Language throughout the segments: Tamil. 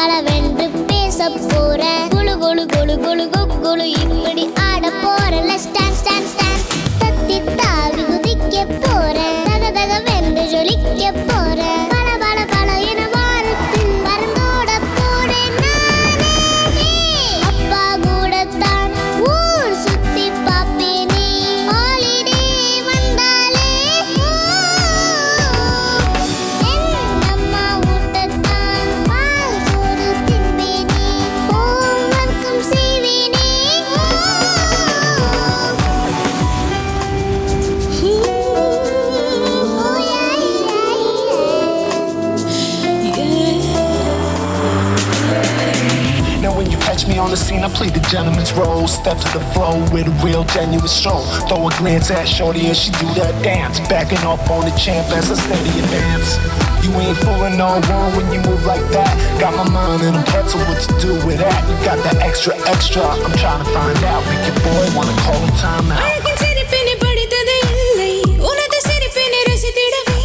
பலவென்று பேச போறேன். குளு குளு குளு குளு குளு இப்படி ஆட போறேன். ஸ்டாண்ட் ஸ்டாண்ட் ஸ்டாண்ட் தத்தி தாவி குதிக்க போறேன். தக தகவென்று ஜொலிக்க போறேன். பல பல பல என வாரத்தில் மறந்தோட போறேன். நானே அப்பா கூடத்தான் ஊர் சுத்தி பாப்பேனே. ஹாலிடே வந்தாலே என் அம்மா ஊட்டத்தான் பால் சோறு தின்பேனே. ஹோம்வொர்க்கும் செய்வேனே. Now when you catch me on the scene, I play the gentleman's role. Step to the flow with a real genuine stroll. Throw a glance at shorty and she do that dance. Backing up on the champ as I steady advance. You ain't fooling no one when you move like that. Got my mind in a pretzel, what to do with that? You got that extra, extra, I'm trying to find out. Make your boy wanna call a timeout. அழகின் சிரிப்பினை படித்தது இல்லை, உனது சிரிப்பினை ரசித்திடவே.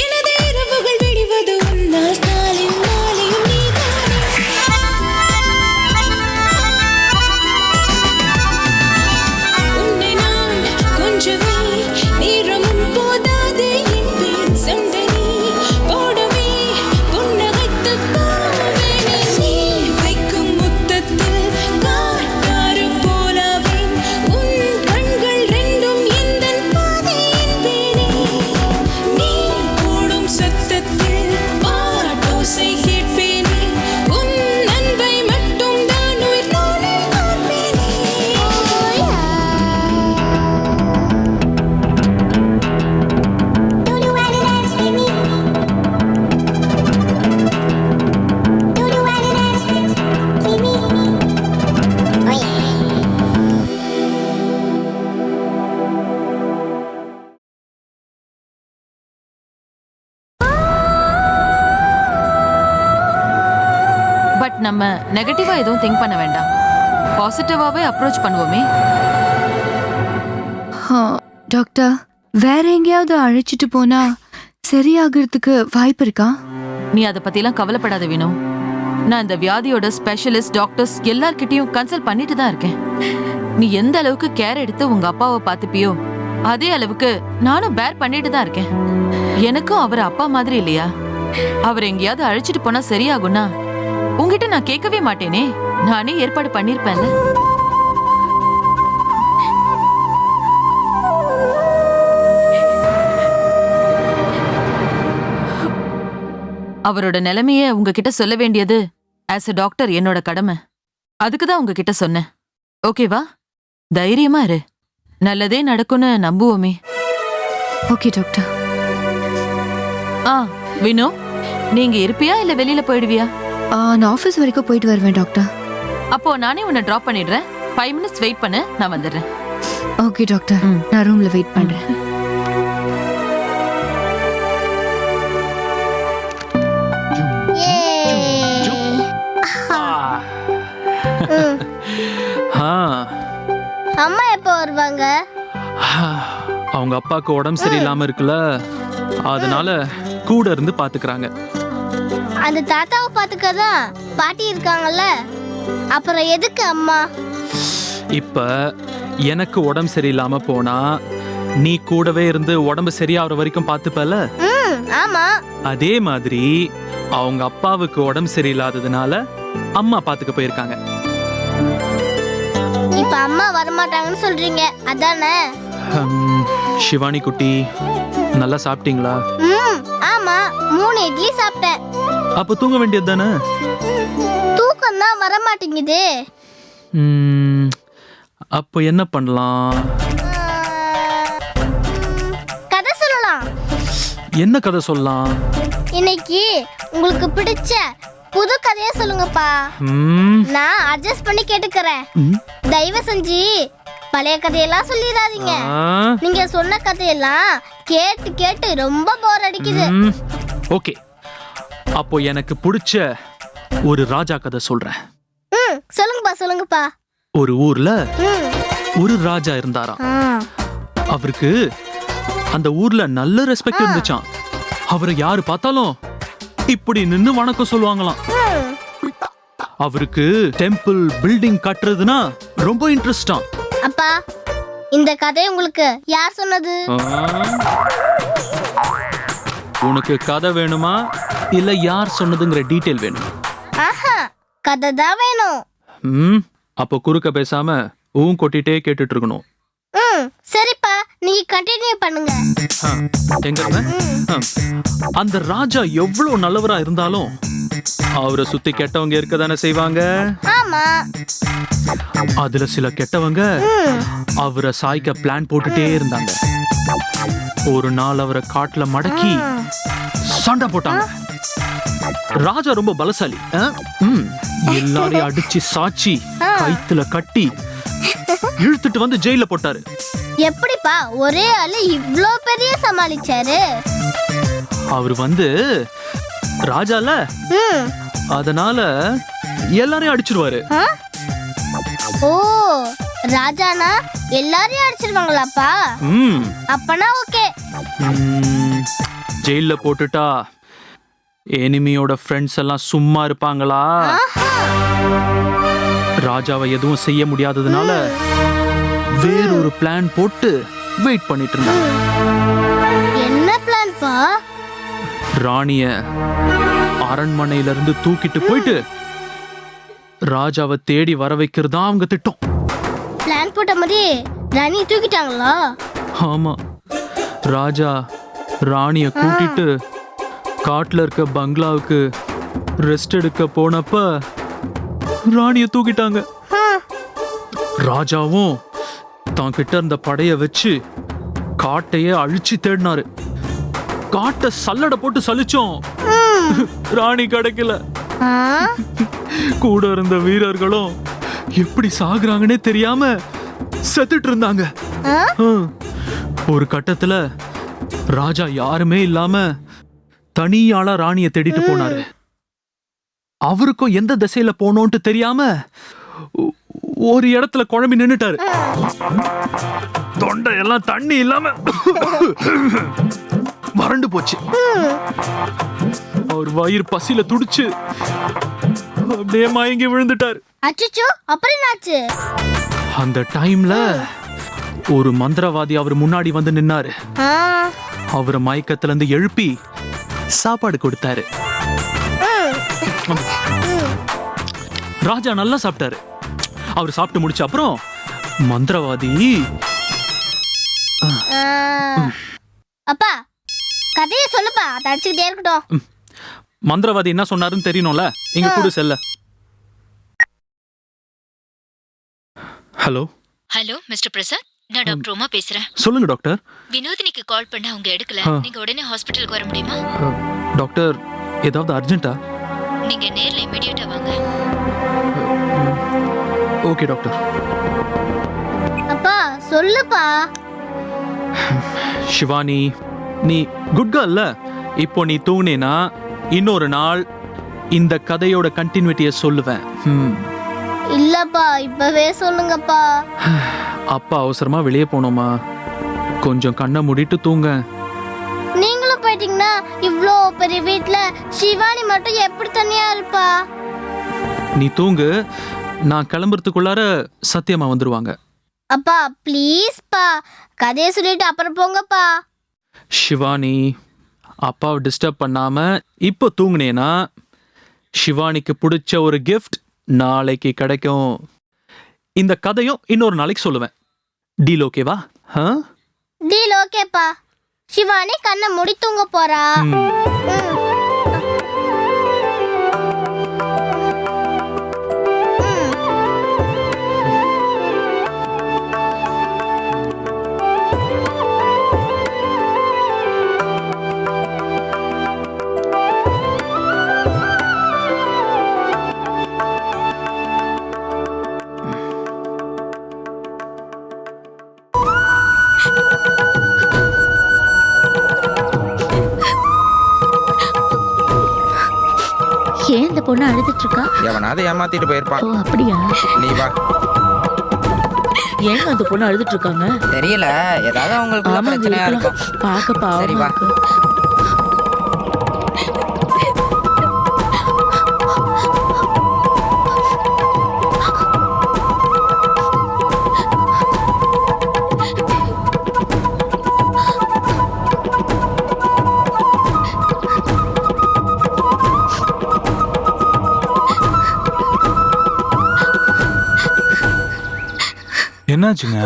எனது இரவுகள் விடிவது உன்னால். நாளையும் நாளையும் உன்னை நான் கொஞ்சவே நேரமும் போதாது என்பேன். சண்டை போடவே புன்னகைத்து போவேனே. நீ வைக்கும் முத்தத்தில் காட்டாறு போலவேன். உன் கண்கள் ரெண்டும் எந்தன் பாதை என்பேனே. நீ போடும் சத்தத்தில் பாட்டோசை கேட்பேனே. உன் அன்பை மட்டும் தான் உயிர் நாளில் காப்பேனே. Do you wanna dance with me? Do you wanna dance with me? Oh yeah. But நம்ம நெகட்டிவா எதுவும் திங்க் பண்ண வேண்டாம். பாசிட்டிவாவே அப்ரோச் பண்ணுவோமே. டாக்டர், வேற எங்கேயாவது அழைச்சிட்டு போனா சரியாகிறதுக்கு வாய்ப்பு இருக்கா? நீ அதை பத்திலாம் கவலைப்படாத வினோ. நான் இந்த வியாதியோட ஸ்பெஷலிஸ்ட் டாக்டர்ஸ் எல்லார்கிட்டயும் கன்சல்ட் பண்ணிட்டு தான் இருக்கேன். நீ எந்த அளவுக்கு கேர் எடுத்து உங்க அப்பாவை பார்த்துப்பியோ அதே அளவுக்கு நானும் பேர் பண்ணிட்டு தான் இருக்கேன். எனக்கும் அவர் அப்பா மாதிரி இல்லையா? அவர் எங்கேயாவது அழைச்சிட்டு போனா சரியாகும்னா உங்ககிட்ட நான் கேட்கவே மாட்டேனே. நானே ஏற்பாடு பண்ணிருப்பேன்ல. அவரோட நிலைமைய உங்ககிட்ட சொல்ல வேண்டியது ஆஸ் எ டாக்டர் என்னோட கடமை. அதுக்குதான் உங்ககிட்ட சொன்னேன். ஓகேவா? தைரியமா இரு. நல்லதே நடக்கும்னு நம்புவோமே. Okay doctor. வினோ, நீங்க இருப்பியா இல்ல வெளியில போயிடுவியா? நான் ஆஃபீஸ் வரைக்கும் போயிட்டு வருவேன் டாக்டர். அப்போ நானே உன்னை டிராப் பண்ணிடுறேன். 5 minutes வெயிட் பண்ணு, நான் வந்துடுறேன். ஓகே டாக்டர், நான் ரூம்ல வெயிட் பண்றேன். அம்மா எப்போ வருவாங்க? அவங்க அப்பாவுக்கு உடம்பு சரியில்லாம இருக்குல்ல, அதனால கூட இருந்து பாத்துக்கிறாங்க. அந்த தாத்தாவை பாத்துக்கதான் பாட்டி இருக்காங்கல்ல, அப்புறம் எதுக்கு அம்மா? இப்ப எனக்கு உடம்பு சரியில்லாம போனா நீ கூடவே இருந்து உடம்பு சரியாகிற வரைக்கும் பாத்துப்பல. ஆமா. அதே மாதிரி அவங்க அப்பாவுக்கு உடம்பு சரியில்லாததுனால அம்மா பாத்துக்க போயிருக்காங்க. இப்ப அம்மா வரமாட்டாங்கன்னு சொல்றீங்க, அதானே? சிவானி குட்டி, நல்லா சாப்பிட்டீங்களா? ஆமா, 3 இட்லி சாப்பிட்டேன். அப்ப தூங்க வேண்டியது தானே? தூக்கம் தான் வர மாட்டேங்குது. அப்ப என்ன பண்ணலாம்? கதை சொல்லலாம். என்ன கதை சொல்லலாம்? இன்னைக்கு உங்களுக்கு பிடிச்ச புது கதையா சொல்லுங்கப்பா. நான் அட்ஜஸ்ட் பண்ணி கேட்டுக்கிறேன். தயவு செஞ்சு பழைய கதையெல்லாம் சொல்லிடாதீங்க. நீங்க சொன்ன கதையெல்லாம் கேட்டு கேட்டு ரொம்ப போர் அடிக்குது. ஓகே, அப்போ எனக்கு பிடிச்ச ஒரு ராஜா கதை சொல்றேன். சொல்லுங்கப்பா சொல்லுங்கப்பா. ஒரு ஊர்ல ஒரு ராஜா இருந்தாராம். அவருக்கு அந்த ஊர்ல நல்ல ரெஸ்பெக்ட் இருந்துச்சாம். அவரை யாரு பார்த்தாலும் இப்படி நின்னு வணக்கம் சொல்லுவாங்களாம். அவருக்கு டெம்பிள் பில்டிங் கட்டுறதுனா ரொம்ப இன்ட்ரெஸ்டா. அப்பா இந்த கதை உங்களுக்கு யார் சொன்னது? உனக்கு கதை வேணுமா இல்ல யார் சொன்னதுங்கிற டீடைல் வேணுமா? ஆஹா, கதை தான் வேணும். அப்போ குறுக்க பேசாம ஊன் கொட்டிட்டே கேட்டுட்டு இருக்கணும். சரிப்பா, நீங்க கண்டினியூ பண்ணுங்க. எங்க இருந்த? அந்த ராஜா எவ்வளவு நல்லவரா இருந்தாலும் அவரை சுத்தி கெட்டவங்க இருக்க தானே செய்வாங்க. ஆமா. அதுல சில கெட்டவங்க அவரை சாய்க்க பிளான் போட்டுட்டே இருந்தாங்க. ஒரு நாள் அவரை காட்டுல மடக்கி சண்டை போட்டாங்க. ராஜா ரொம்ப பலசாலி. எல்லாரையும் அடிச்சு சாச்சி கைத்துல கட்டி இழுத்துட்டு வந்து ஜெயில போட்டாரு. எப்படிப்பா ஒரே ஆளு இவ்ளோ பெரிய சமாளிச்சாரு? அவரு வந்து ராஜால, அதனால எல்லாரையும் அடிச்சிருவாரு. ஓ, ராஜானா எல்லாரையும் அடிச்சிருவாங்களாப்பா? அப்பனா ஓகே. ஜெயில போட்டுட்டா எனிமியோட ஃப்ரெண்ட்ஸ் எல்லாம் சும்மா இருப்பாங்களா? ராஜாவை எதுவும் செய்ய முடியாததுனால வேறொரு பிளான் போட்டு வெயிட் பண்ணிட்டு இருந்தாங்க. என்ன பிளான் பா? ராணிய அரண்மனையில இருந்து தூக்கிட்டு போயிட்டு ராஜாவை தேடி வர வைக்கிறதா அவங்க திட்டம். பிளான் போட்ட மாதிரி ராணியை தூக்கிட்டாங்களா? ஆமா, ராஜா ராணிய கூட்டிட்டு காட்டுல இருக்க பங்களாவுக்கு ரெஸ்ட் எடுக்க போனப்ப ராணிய தூக்கிட்டாங்க. ராஜாவும் தான் கிட்ட இருந்த படைய வச்சு காட்டையே அழிச்சு தேடினாரு. காட்டை சல்லடை போட்டு சலிச்சோம், ராணி கிடைக்கல. கூட இருந்த வீரர்களும் எப்படி சாகுறாங்கன்னே தெரியாம செத்துட்டு இருந்தாங்க. ஒரு கட்டத்துல ராஜா யாருமே இல்லாம தனியாளா ராணிய தேடிட்டு போனாரு. அவருக்கும் எந்த திசையில போனோம்னு தெரியாம ஒரு இடத்துல குழம்பி நின்னுட்டாரு. தொண்டை எல்லாம் தண்ணி இல்லாம வறண்டு போச்சு. அவர் வயிறு பசியில துடிச்சு அப்படியே மயங்கி விழுந்துட்டாரு. அச்சச்சோ, அப்புறம் என்னாச்சு? அந்த டைம்ல ஒரு மந்திரவாதி அவர் முன்னாடி வந்து நின்னாரு. அவரை மயக்கத்துல இருந்து எழுப்பி சாப்பாடு கொடுத்தாரு. ராஜா நல்லா சாப்பிட்டாரு. அவர் சாப்பிட்டு முடிச்ச அப்புறம் மந்திரவாதி, அப்பா கதையை சொல்லுப்பா, அதை அடிச்சுக்கிட்டே இருக்கட்டும். மந்திரவாதி என்ன சொன்னாருன்னு தெரியணும்ல, இங்க கூட செல்ல. ஹலோ ஹலோ மிஸ்டர் பிரசாத், நான் டாக்டர் உமா பேசுறேன். சொல்லுங்க டாக்டர். வினோதினிக்கு கால் பண்ண அவங்க எடுக்கல. நீங்க உடனே ஹாஸ்பிடலுக்கு வர முடியுமா? டாக்டர், ஏதாவது அர்ஜென்ட்டா? நீங்க நேர்ல இமிடியேட்டா வாங்க. Okay doctor. அப்பா சொல்லுப்பா. சிவானி, நீ குட் கேர்ல்ல. இப்போ நீ தூங்கினேனா இன்னொரு நாள் இந்த கதையோட கண்டினியூட்டியை சொல்லுவேன். இல்லப்பா, இப்பவே சொல்லுங்கப்பா. அப்பா அவசரமா வெளியே போனோமா, கொஞ்சம் கண்ணை மூடிட்டு தூங்க. நீங்களும் போயிட்டீங்கன்னா இவ்ளோ பெரிய வீட்ல சிவானி மட்டும் எப்படி தனியா இருப்பா? நீ தூங்கு, நான் கிளம்புறதுக்குள்ளார சத்தியமா வந்துருவாங்க. அப்பா ப்ளீஸ் பா, கதையை சொல்லிட்டு அப்புறம் போங்கப்பா. சிவானி, அப்பாவை டிஸ்டர்ப் பண்ணாம இப்போ தூங்குனேனா சிவானிக்கு பிடிச்ச ஒரு கிஃப்ட் நாளைக்கு கிடைக்கும். இந்த கதையும் இன்னொரு நாளைக்கு சொல்லுவேன். டீல் ஓகேவா? டீல் ஓகேப்பா. சிவானி கண்ணை மூடி தூங்க போறா. ஏன் இந்த பொண்ணு அழுதுட்டு இருக்கா? எவனாவது ஏமாத்திட்டு போயிருப்பான். ஓ அப்படியா? நீ வா. ஏன் அந்த பொண்ணு அழுதுட்டு இருக்காங்க? தெரியல, ஏதாவது அவங்களுக்கு பிரச்சனையா இருக்கும். பாக்க பாவமா இருக்கு. என்னாச்சுங்க?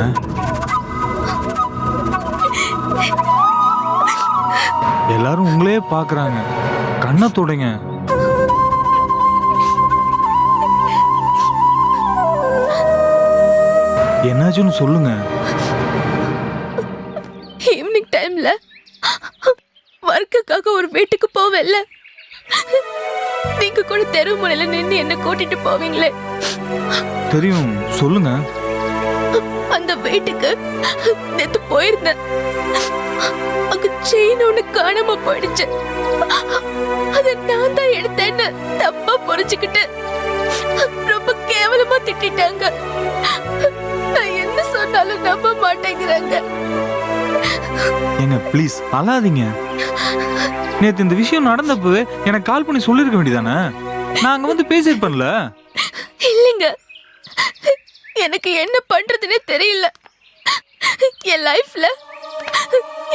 எல்லாரும் உங்களே பாக்குறாங்க, கண்ணை தொடுங்க. என்னாச்சுன்னு சொல்லுங்க. ஈவினிங் டைம்ல ஒர்க்குக்காக ஒரு வீட்டுக்கு போவேல்ல, நீங்க கூட தெரு முனையில நின்று என்ன கூட்டிட்டு போவீங்களே, தெரியும், சொல்லுங்க. அந்த வீட்டுக்கு நேத்து போயிருந்தேன். அங்க செயின் ஒண்ணு காணாம போயிடுச்சு. அத நான் தான் எடுத்தேன்னு தப்பா புரிஞ்சுக்கிட்டு ரொம்ப கேவலமா திட்டாங்க. நான் என்ன சொன்னாலும் நம்ப மாட்டேங்கிறாங்க. ஏங்க ப்ளீஸ் அழாதீங்க. நேத்து இந்த விஷயம் நடந்தப்பவே எனக்கு கால் பண்ணி சொல்லிருக்க வேண்டியதானே? நான் அங்க வந்து பேசிருப்பேன்ல. இல்லைங்க, எனக்கு என்ன பண்றதுன்னே தெரியல. என் லைஃப்ல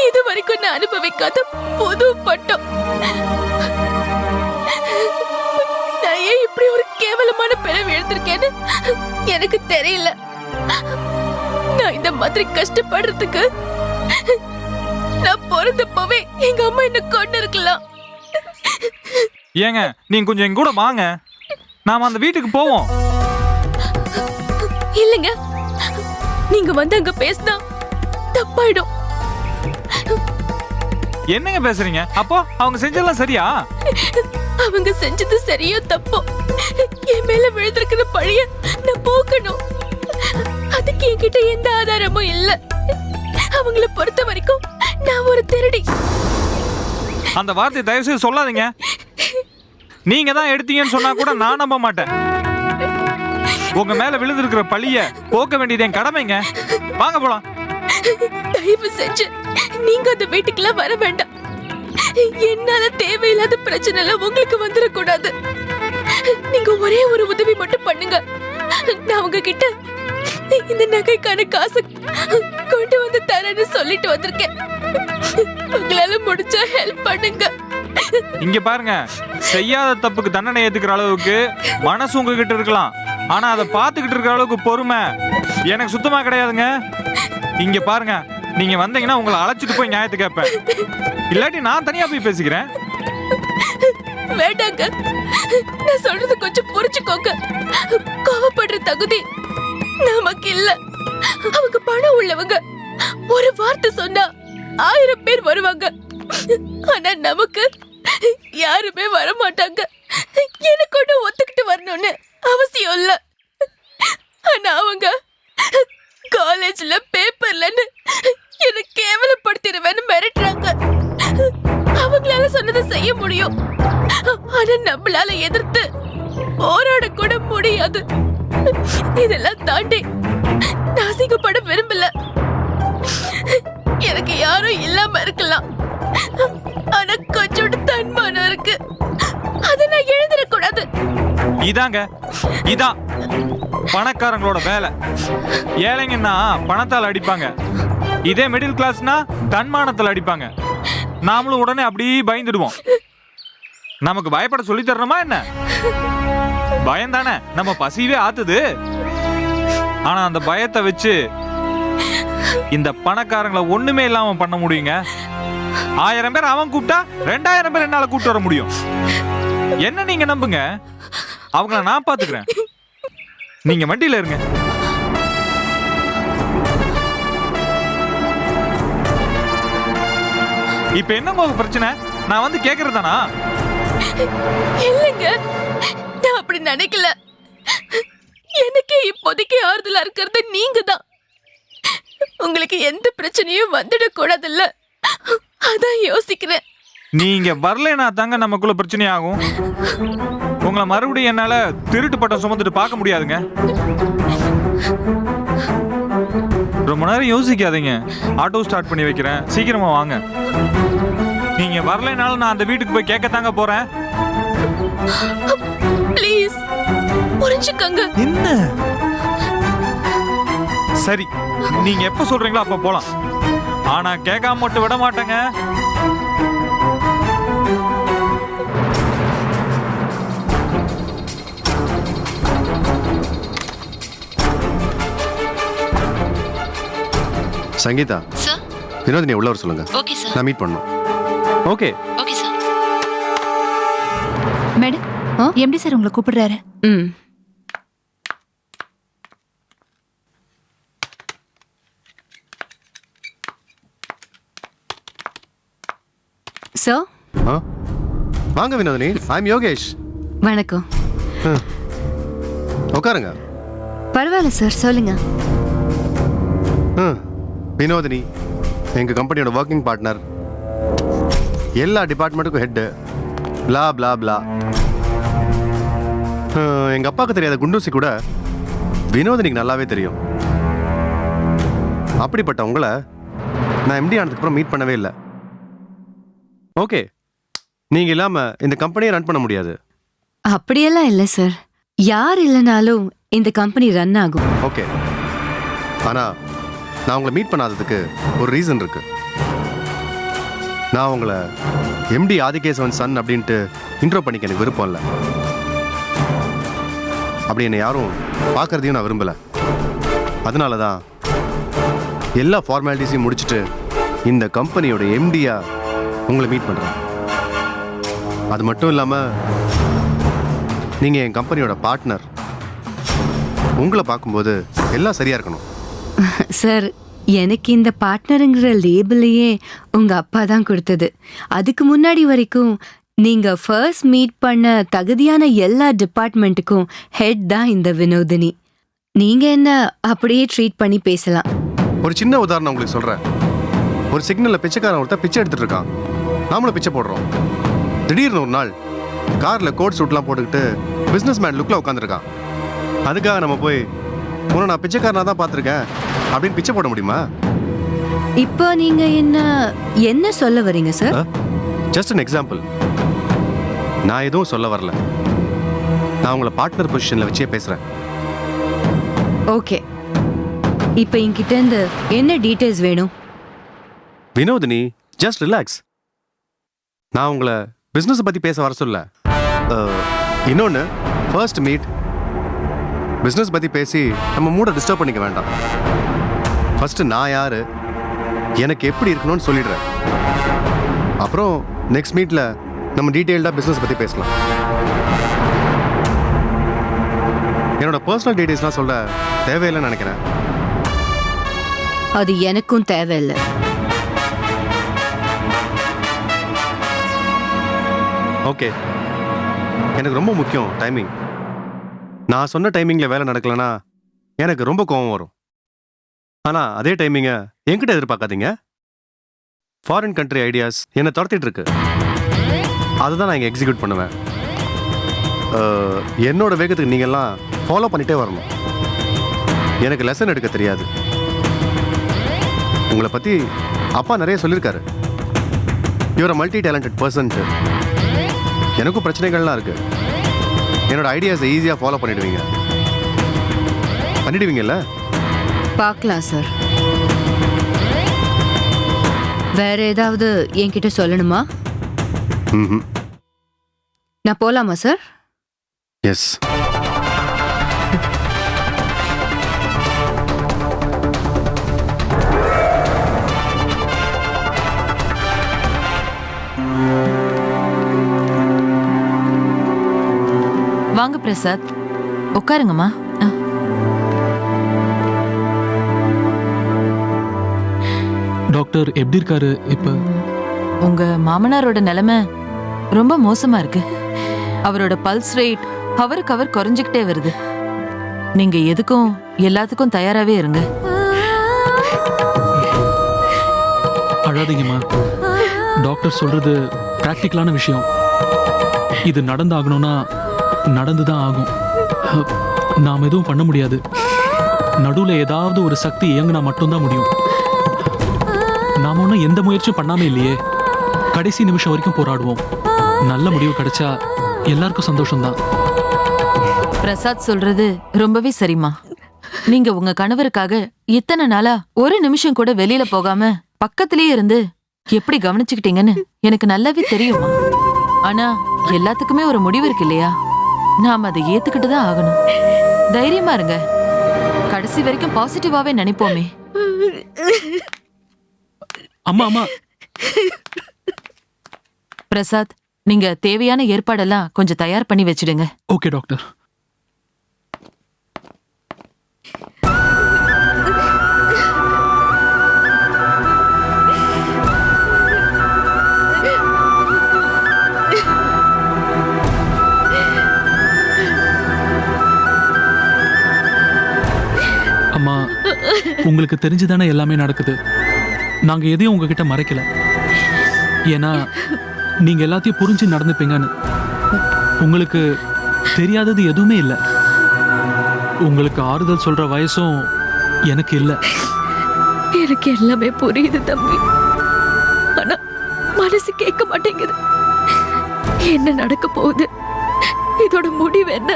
இது வரைக்கும் நான் அனுபவிக்காத புது பட்டம். நான் ஏன் இப்படி ஒரு கேவலமான பிறவி எடுத்திருக்கேன்னு எனக்கு தெரியல. நான் இந்த மாதிரி கஷ்டப்படுறதுக்கு நான் பிறந்தப்பவே எங்க அம்மா என்ன கொண்டு இருக்கலாம். ஏங்க நீங்க கொஞ்சம் எங்க கூட வாங்க, நாம அந்த வீட்டுக்கு போவோம். இல்லைங்க, நீங்க வந்து அங்க பேசினா தப்பாயிடும். என்னங்க பேசுறீங்க? அப்போ அவங்க செஞ்சதெல்லாம் சரியா? அவங்க செஞ்சது சரியோ தப்போ, என் மேல விழுந்திருக்கிற பழிய நான் போக்கணும். அதுக்கு என்கிட்ட எந்த ஆதாரமும் இல்ல. அவங்கள பொறுத்த வரைக்கும் நான் ஒரு திருடி. அந்த வார்த்தையை தயவு செய்து சொல்லாதீங்க. நீங்க தான் எடுத்தீங்கன்னு சொன்னா கூட நான் நம்ப மாட்டேன். உங்க மேல விழுந்திருக்கிற பழிய போக்க வேண்டியது என் கடமைங்க. வாங்க போலாம். தயவு செஞ்சு நீங்க அந்த வீட்டுக்குலாம் வர வேண்டாம். என்னால தேவையில்லாத பிரச்சனை எல்லாம் உங்களுக்கு வந்துடக்கூடாது. நீங்க ஒரே ஒரு உதவி மட்டும் பண்ணுங்க. நான் உங்ககிட்ட இந்த நகைக்கான காசு கொண்டு வந்து தரேன்னு சொல்லிட்டு வந்திருக்கேன். உங்களால முடிஞ்சா ஹெல்ப் பண்ணுங்க. இங்க பாருங்க, செய்யாத தப்புக்கு தண்டனை ஏத்துக்கிற அளவுக்கு மனசு உங்ககிட்ட இருக்கலாம், ஆனா அதை பார்த்துக்கிட்டு இருக்கிற அளவுக்கு பொறுமை எனக்கு சுத்தமா கிடையாதுங்க. இங்க பாருங்க, நீங்க வந்தீங்கன்னா உங்களை அழைச்சிட்டு போய் நியாயத்தை கேட்பேன், இல்லாட்டி நான் தனியா போய் பேசிக்கிறேன். வேண்டாங்க, நான் சொல்றது கொஞ்சம் புரிஞ்சுக்கோங்க. கோவப்படுற தகுதி நமக்கு இல்ல. அவங்க பணம் உள்ளவங்க. ஒரு வார்த்தை சொன்னா 1000 பேர் வருவாங்க. ஆனா நமக்கு யாருமே வர மாட்டாங்க. எனக்கு ஒண்ணு ஒத்துக்கிட்டு வரணும்னு அவசியம் இல்ல. ஆனா அவங்க காலேஜ்ல பேப்பர்லன்னு என்ன கேவலப்படுத்திடுவேன்னு மிரட்டுறாங்க. அவங்களால சொன்னதை செய்ய முடியும், ஆனா நம்மளால எதிர்த்து போராட கூட முடியாது. இதெல்லாம் தாண்டி நாசிக்கப்பட விரும்பல. எனக்கு யாரும் இல்லாம இருக்கலாம், ஆனா கொஞ்சோட தன்மானம் இருக்கு. அதை நான் எழுதிடக்கூடாது. இதாங்க, இதான் பணக்காரங்களோட வேலை. ஏழைங்கன்னா பணத்தால் அடிப்பாங்க, இதே மிடில் கிளாஸ்னா தன்மானத்தில் அடிப்பாங்க. நாமளும் உடனே அப்படியே பயந்துடுவோம். நமக்கு பயப்பட சொல்லி தரணுமா என்ன? பயந்தானே நம்ம பசியவே ஆத்துது. ஆனா அந்த பயத்தை வச்சு இந்த பணக்காரங்களை ஒண்ணுமே இல்லாம பண்ண முடியுங்க. 1000 பேர் அவன் கூப்பிட்டா 2000 பேர் என்னால கூப்பிட்டு வர முடியும். என்ன நீங்க நம்புங்க, அவங்கள நான் பாத்துக்கிறேன். நீங்க வண்டியில இருங்க. இப்ப என்னங்க உங்க பிரச்சனை? நான் வந்து கேக்குறதானா? இல்லைங்க, நான் அப்படி நினைக்கல. எனக்கே இப்போதைக்கு ஆறுதலா இருக்கிறது நீங்க தான். உங்களுக்கு எந்த பிரச்சனையும் வந்துடக்கூடாதுல்ல, அதான் யோசிக்கிறேன். நீங்க வரலைன்னா தாங்க நமக்குள்ள பிரச்சனை ஆகும். உங்களை மறுபடியும் என்னால திருட்டு பட்டம் சுமந்துட்டு பார்க்க முடியாதுங்க. ரொம்ப நேரம் யோசிக்காதீங்க, ஆட்டோ ஸ்டார்ட் பண்ணி வைக்கிறேன், சீக்கிரமா வாங்க. நீங்க வரலைனாலும் நான் அந்த வீட்டுக்கு போய் கேட்கத்தாங்க போறேன். ப்ளீஸ் புரிஞ்சுக்கங்க. என்ன? சரி, நீங்க எப்ப சொல்றீங்களோ அப்ப போலாம். ஆனா கேட்காம மட்டும் விட மாட்டேங்க. சங்கீதா, சார் வினோதினி உள்ள வர சொல்லுங்க. Okay sir. நான் மீட் பண்ணணும். Okay. Okay sir. Madam, MD sir உங்களை கூப்பிடுறாரு. ம். சார், வாங்க வினோதினி. ஐம் யோகேஷ். வணக்கம். உட்காருங்க. பரவாயில்ல சார், சொல்லுங்க. வினோதினி எங்க கம்பெனியோட ஒர்க்கிங் பார்ட்னர், எல்லா டிபார்ட்மெண்ட்டுக்கும் ஹெட், பிளா பிளா பிளா. எங்க அப்பாவுக்கு தெரியாத குண்டூசி கூட வினோதினிக்கு நல்லாவே தெரியும். அப்படிப்பட்ட உங்களை நான் எம்டி ஆனதுக்கு அப்புறம் மீட் பண்ணவே இல்லை. ஓகே, நீங்க இல்லாம இந்த கம்பெனியை ரன் பண்ண முடியாது. அப்படியெல்லாம் இல்லை சார். யார் இல்லைனாலும் இந்த கம்பெனி ரன் ஆகும். ஓகே, ஆனா நான் உங்களை மீட் பண்ணாததுக்கு ஒரு ரீசன் இருக்கு. நான் உங்களை எம்டி ஆதிகேசவன் சன் அப்படின்ட்டு இன்ட்ரோ பண்ணிக்க எனக்கு விருப்பம் இல்லை. அப்படி என்னை யாரும் பார்க்கறதையும் நான் விரும்பல. அதனால தான் எல்லா ஃபார்மாலிட்டிஸையும் முடிச்சுட்டு இந்த கம்பெனியோட எம்டியா உங்களை மீட் பண்றேன். அது மட்டும் இல்லாம நீங்க என் கம்பெனியோட பார்ட்னர். உங்களை பார்க்கும்போது எல்லாம் சரியா இருக்கணும். சார், எனக்கு இந்த பார்ட்னருங்கிற லேபிளையே உங்க அப்பா தான் கொடுத்தது. அதுக்கு முன்னாடி வரைக்கும் நீங்க ஃபர்ஸ்ட் மீட் பண்ண தகுதியான எல்லா டிபார்ட்மெண்ட்டுக்கும் ஹெட் தான் இந்த வினோதினி. நீங்க என்ன அப்படியே ட்ரீட் பண்ணி பேசலாம். ஒரு சின்ன உதாரணம் உங்களுக்கு சொல்றேன். ஒரு சிக்னல்ல பிச்சைக்காரன் ஒருத்தர் பிச்சை எடுத்துட்டு இருக்கான். நாமளும் பிச்சை போடுறோம். திடீர்னு ஒரு நாள் கார்ல கோட் சூட்லாம் போட்டுக்கிட்டு பிசினஸ் மேன் லுக்ல உட்காந்துருக்கான். அதுக்காக நம்ம போய் உன்னை நான் பிச்சைக்காரனா தான் பார்த்துருக்கேன் அப்படின்னு பிச்சை போட முடியுமா? இப்போ நீங்க என்ன சொல்ல வரீங்க சார்? Just an example. நான் எதுவும் சொல்ல வரல. நான் உங்களை பார்ட்னர் பொசிஷன்ல வச்சே பேசுறேன். ஓகே, இப்போ என்கிட்ட இருந்து என்ன டீடைல்ஸ் வேணும்? Vinodhini, just relax. நான் உங்களை பிசினஸ் பத்தி பேச வர சொல்ல. இன்னொன்னு, ஃபர்ஸ்ட் மீட், பிசினஸ் பத்தி பேசி நம்ம மூட டிஸ்டர்ப் பண்ணிக்க வேண்டாம். ஃபர்ஸ்ட் நான் யாரு, எனக்கு எப்படி இருக்கணும்னு சொல்லிடுறேன். அப்புறம் நெக்ஸ்ட் மீட்ல நம்ம டீட்டெயில்டா பிசினஸ் பத்தி பேசலாம். என்னோட பர்சனல் டீடைல்ஸ்லாம் சொல்ல தேவையில்லைன்னு நினைக்கிறேன். அது எனக்கும் தேவையில்லை. ஓகே, எனக்கு ரொம்ப முக்கியம் டைமிங். நான் சொன்ன டைமிங்ல வேலை நடக்கலனா எனக்கு ரொம்ப கோவம் வரும். ஆனா அதே டைமிங்கை என்கிட்ட எதிர்பார்க்காதீங்க. ஃபாரின் கண்ட்ரி ஐடியாஸ் என்னை துரத்திட்டு இருக்கு. அதுதான் நான் இங்கே எக்ஸிக்யூட் பண்ணுவேன். என்னோட வேகத்துக்கு நீங்கள்லாம் ஃபாலோ பண்ணிட்டே வரணும். எனக்கு லெசன் எடுக்க தெரியாது. உங்களை பற்றி அப்பா நிறைய சொல்லியிருக்காரு. You are multi talented person. எனக்கும் பிரச்சனைகள்லாம் இருக்கு. என்னோட ஐடியாஸை ஈஸியாக ஃபாலோ பண்ணிடுவீங்கல்ல? பார்க்கலாம் சார். வேற ஏதாவது என்கிட்ட சொல்லணுமா? நான் போலாமா சார்? எஸ். வாங்க பிரசாத், உட்காருங்கம்மா. டாக்டர் எப்படி இருக்காரு இப்ப? உங்க மாமனாரோட நிலைமை ரொம்ப மோசமா இருக்கு. அவரோட பல்ஸ் ரேட் அவருக்கு அவர் குறைஞ்சிக்கிட்டே வருது. நீங்க எதுக்கும் எல்லாத்துக்கும் தயாராவே இருங்க. அழாதீங்கம்மா. டாக்டர் சொல்றது பிராக்டிக்கலான விஷயம். இது நடந்தாகணும்னா நடந்துதான் ஆகும். நாம் எதுவும் பண்ண முடியாது. நடுவில் ஏதாவது ஒரு சக்தி இயங்கினா மட்டும்தான் முடியும். நாம ஒன்றும் எந்த முயற்சியும் பண்ணாம இல்லையே. கடைசி நிமிஷம் வரைக்கும் போராடுவோம். நல்ல முடிவு கிடைச்சா எல்லாருக்கும் சந்தோஷம்தான். பிரசாத் சொல்றது ரொம்பவே சரிம்மா. நீங்க உங்க கணவருக்காக இத்தனை நாளா ஒரு நிமிஷம் கூட வெளியில போகாம பக்கத்திலேயே இருந்து எப்படி கவனிச்சுக்கிட்டீங்கன்னு எனக்கு நல்லாவே தெரியுமா. ஆனா எல்லாத்துக்குமே ஒரு முடிவு இருக்கு இல்லையா? நாம அதை ஏத்துக்கிட்டு தான் ஆகணும். தைரியமா இருங்க. கடைசி வரைக்கும் பாசிட்டிவாவே நினைப்போமே. அம்மா அம்மா பிரசாத், நீங்க தேவையான ஏற்பாடெல்லாம் கொஞ்சம் தயார் பண்ணி வச்சிடுங்க. Okay doctor. அம்மா, உங்களுக்கு தெரிஞ்சுதானே எல்லாமே நடக்குது. நாங்க எதையும் உங்ககிட்ட மறைக்கல. ஏன்னா நீங்க எல்லாத்தையும் புரிஞ்சு நடந்துப்பீங்கன்னு. உங்களுக்கு தெரியாதது எதுவுமே இல்லை. உங்களுக்கு ஆறுதல் சொல்ற வயசும் எனக்கு இல்லை. எனக்கு எல்லாமே புரியுது தம்பி. ஆனா மனசு கேட்க மாட்டேங்குது. என்ன நடக்க போகுது, இதோட முடிவு என்ன,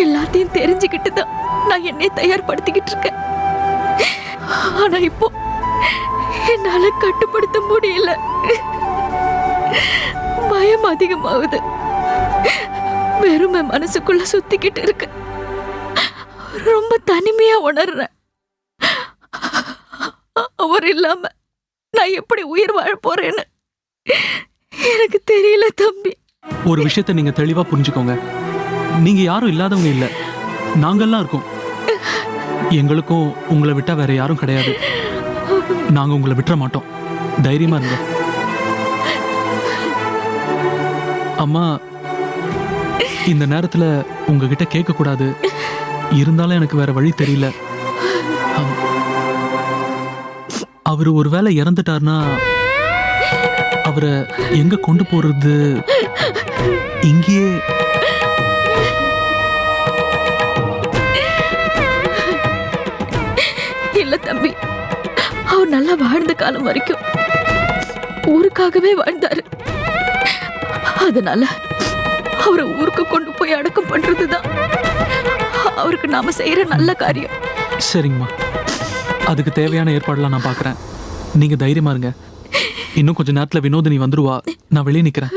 எல்லாத்தையும் தெரிஞ்சுக்கிட்டு தான் நான் என்னை தயார்படுத்திக்கிட்டு இருக்கேன். ஆனா இப்போ என்னால கட்டுப்படுத்த முடியல. பயம் அதிகமாகுது. வெறுமை மனசுக்குள்ள சுத்திக்கிட்டு இருக்கு. ரொம்ப தனிமையா உணர்றேன். அவர் இல்லாம நான் எப்படி உயிர் வாழ போறேன்னு எனக்கு தெரியல தம்பி. ஒரு விஷயத்தை நீங்க தெளிவா புரிஞ்சுக்கோங்க. நீங்க யாரும் இல்லாதவங்க இல்ல, நாங்கெல்லாம் இருக்கோம். எங்களுக்கும் உங்களை விட்டா வேற யாரும் கிடையாது. நாங்க உங்களை விட்டுற மாட்டோம். தைரியமா இருங்க. அம்மா, இந்த நேரத்துல உங்ககிட்ட கேட்க கூடாது. இருந்தாலும் எனக்கு வேற வழி தெரியல. அவரு ஒருவேளை இறந்துட்டார்னா அவரை எங்க கொண்டு போறது? இங்கேயே இல்ல தம்பி, அவர் நல்லா வாழ்ந்த காலம் வரைக்கும் ஊருக்காகவே வாழ்ந்தாரு. அதனால அவரை ஊருக்கு கொண்டு போய் அடக்கம் பண்றதுதான் அவருக்கு நாம செய்யற நல்ல காரியம். சரிங்கம்மா, அதுக்கு தேவையான ஏற்பாடுலாம் நான் பாக்குறேன். நீங்க தைரியமா இருங்க. இன்னும் கொஞ்ச நேரத்துல வினோதினி வந்துருவா. நான் வெளியே நிக்கிறேன்.